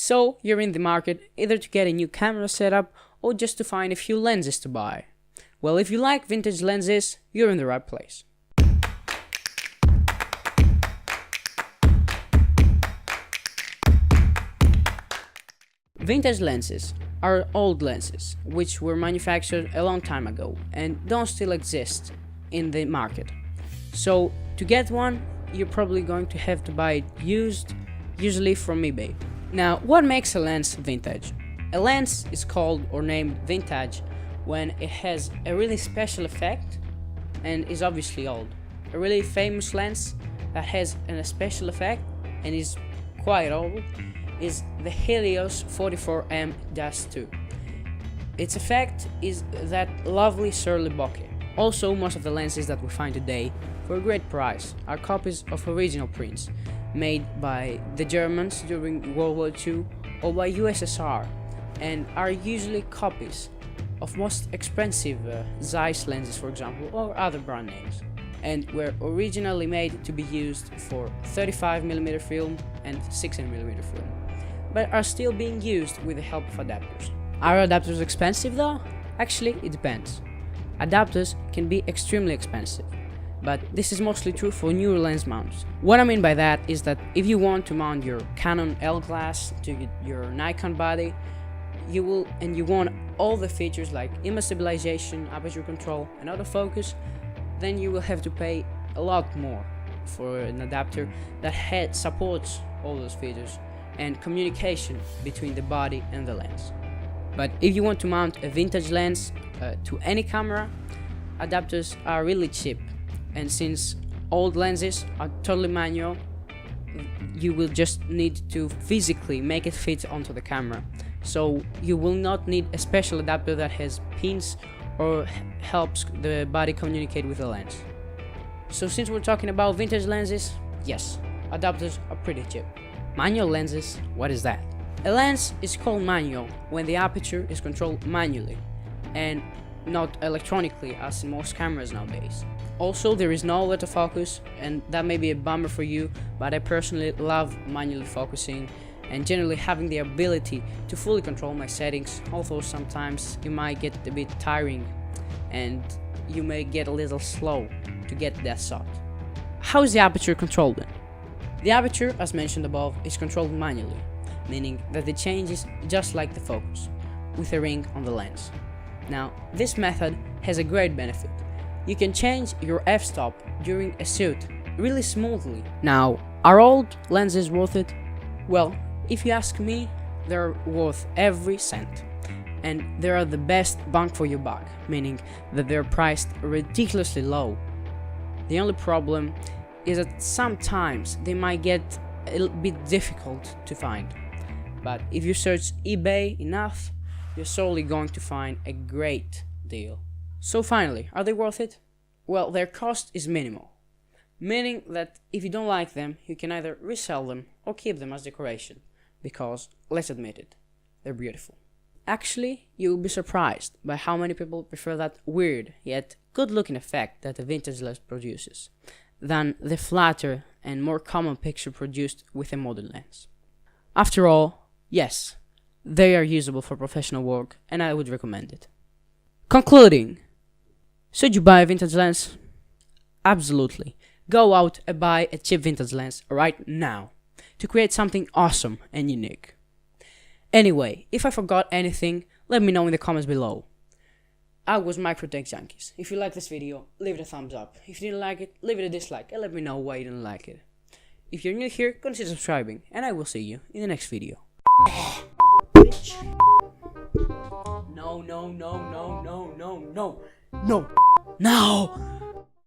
So you're in the market either to get a new camera setup or just to find a few lenses to buy. Well, if you like vintage lenses, you're in the right place. Vintage lenses are old lenses which were manufactured a long time ago and don't still exist in the market. So to get one, you're probably going to have to buy it used, usually from eBay. Now, what makes a lens vintage? A lens is called or named vintage when it has a really special effect and is obviously old. A really famous lens that has a special effect and is quite old is the Helios 44M-2. Its effect is that lovely surly bokeh. Also, most of the lenses that we find today for a great price are copies of original prints made by the Germans during World War II or by USSR, and are usually copies of most expensive Zeiss lenses, for example, or other brand names, and were originally made to be used for 35mm film and 16mm film, but are still being used with the help of adapters. Are adapters expensive though? Actually, it depends. Adapters can be extremely expensive, but this is mostly true for newer lens mounts. What I mean by that is that if you want to mount your Canon L glass to your Nikon body, you want all the features like image stabilization, aperture control, and autofocus, then you will have to pay a lot more for an adapter that supports all those features and communication between the body and the lens. But if you want to mount a vintage lens to any camera, adapters are really cheap, and since old lenses are totally manual, you will just need to physically make it fit onto the camera. So you will not need a special adapter that has pins or helps the body communicate with the lens. So since we're talking about vintage lenses, yes, adapters are pretty cheap. Manual lenses, what is that? A lens is called manual when the aperture is controlled manually and not electronically as in most cameras nowadays. Also, there is no autofocus, and that may be a bummer for you, but I personally love manually focusing and generally having the ability to fully control my settings, although sometimes it might get a bit tiring and you may get a little slow to get that shot. How is the aperture controlled then? The aperture, as mentioned above, is controlled manually, meaning that it changes just like the focus, with a ring on the lens. Now, this method has a great benefit. You can change your f-stop during a shoot really smoothly. Now, are old lenses worth it? Well, if you ask me, they're worth every cent. And they are the best bang for your buck, meaning that they're priced ridiculously low. The only problem is that sometimes they might get a bit difficult to find. But if you search eBay enough, you're solely going to find a great deal. So finally, are they worth it? Well, their cost is minimal, meaning that if you don't like them, you can either resell them or keep them as decoration, because, let's admit it, they're beautiful. Actually, you will be surprised by how many people prefer that weird yet good-looking effect that a vintage lens produces, than the flatter and more common picture produced with a modern lens. After all, yes, they are usable for professional work, and I would recommend it. Concluding, should you buy a vintage lens? Absolutely. Go out and buy a cheap vintage lens right now to create something awesome and unique. Anyway, if I forgot anything, let me know in the comments below. I was Microtech Junkies. If you liked this video, leave it a thumbs up. If you didn't like it, leave it a dislike and let me know why you didn't like it. If you're new here, consider subscribing, and I will see you in the next video. Bitch. No. No.